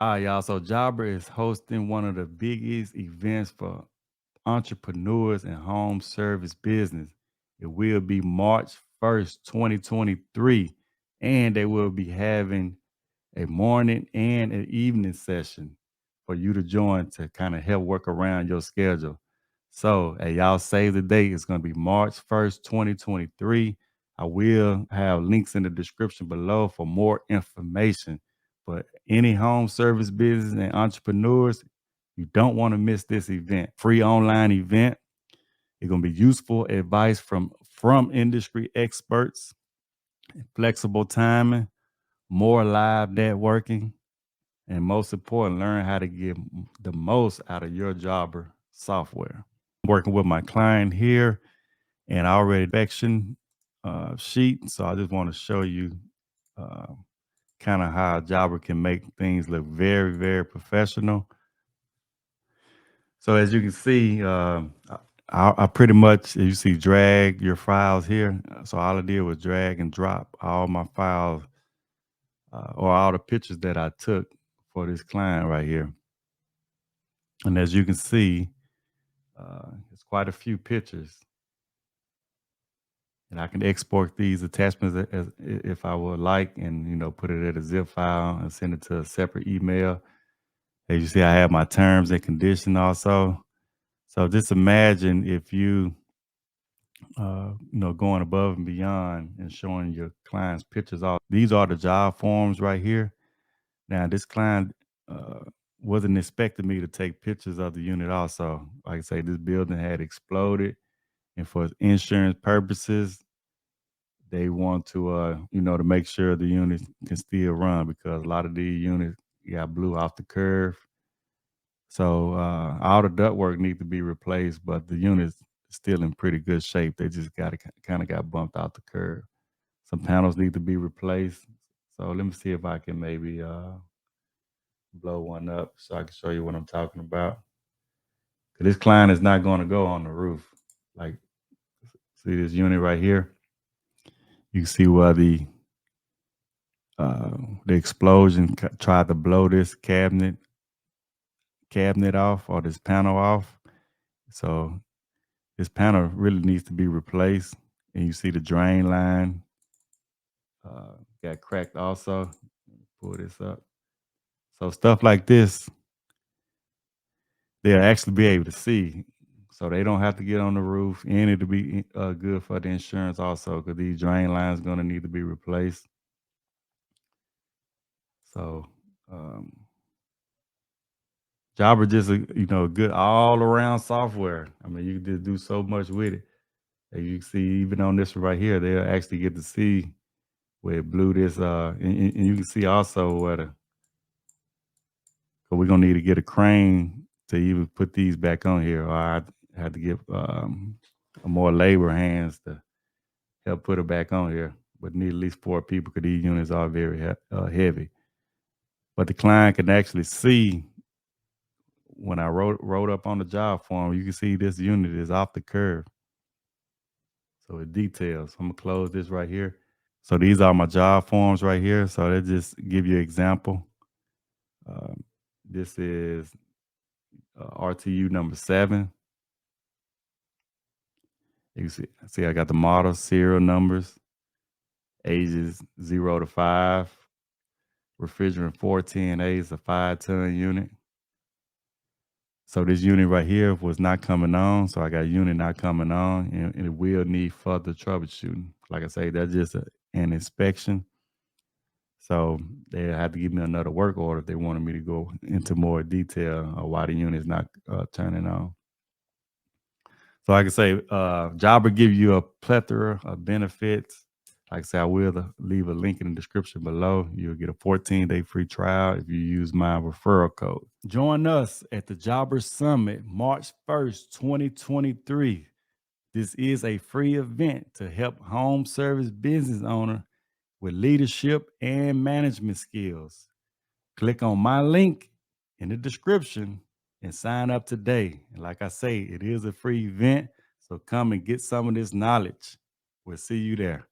Y'all. So Jobber is hosting one of the biggest events for entrepreneurs and home service business. It will be March 1st, 2023, and they will be having a morning and an evening session for you to join to kind of help work around your schedule. So, hey, y'all save the date. It's going to be March 1st, 2023. I will have links in the description below for more information. But any home service business and entrepreneurs, you don't want to miss this event. Free online event. It's going to be useful advice from industry experts, flexible timing, more live networking, and most important, learn how to get the most out of your Jobber software. I'm working with my client here and I already inspection sheet. So I just want to show you uh, kind of how Jobber can make things look very, very professional. So as you can see, I pretty much, as you see, drag your files here. So all I did was drag and drop all my files or all the pictures that I took for this client right here. And as you can see, it's quite a few pictures. And I can export these attachments if I would like and, put it in a zip file and send it to a separate email. As you see, I have my terms and condition also. So just imagine if you, going above and beyond and showing your clients pictures. These are the job forms right here. Now, this client wasn't expecting me to take pictures of the unit also. Like I say, this building had exploded. And for insurance purposes, they want to, to make sure the unit can still run because a lot of these units got blew off the curve. So all the ductwork need to be replaced, but the unit's still in pretty good shape. They just got bumped out the curve. Some panels need to be replaced. So let me see if I can maybe blow one up so I can show you what I'm talking about. 'Cause this client is not going to go on the roof. Like, see this unit right here? You can see where the explosion tried to blow this cabinet off or this panel off. So this panel really needs to be replaced. And you see the drain line got cracked also. Pull this up. So stuff like this, they'll actually be able to see. So they don't have to get on the roof, and it'll be good for the insurance also because these drain lines going to need to be replaced. So Jobber just a good all around software. I mean, you can just do so much with it. As you can see, even on this one right here, they'll actually get to see where it blew this. And you can see also where we're gonna need to get a crane to even put these back on here, or I had to get more labor hands to help put it back on here. But need at least 4 people because these units are very heavy. But the client can actually see when I wrote up on the job form, you can see this unit is off the curve. So it details. I'm gonna close this right here. So these are my job forms right here. So they just give you an example. This is RTU number 7. You see I got the model, serial numbers, ages 0 to 5. Refrigerant 410A is a 5-ton unit. So this unit right here was not coming on. So I got a unit not coming on, and it will need further troubleshooting. Like I say, that's just an inspection. So they had to give me another work order if they wanted me to go into more detail of why the unit is not turning on. So like I say, Jobber give you a plethora of benefits. Like I say, I will leave a link in the description below. You'll get a 14-day free trial if you use my referral code. Join us at the Jobber Summit, March 1st, 2023. This is a free event to help home service business owner with leadership and management skills. Click on my link in the description and sign up today. And like I say, it is a free event, so come and get some of this knowledge. We'll see you there.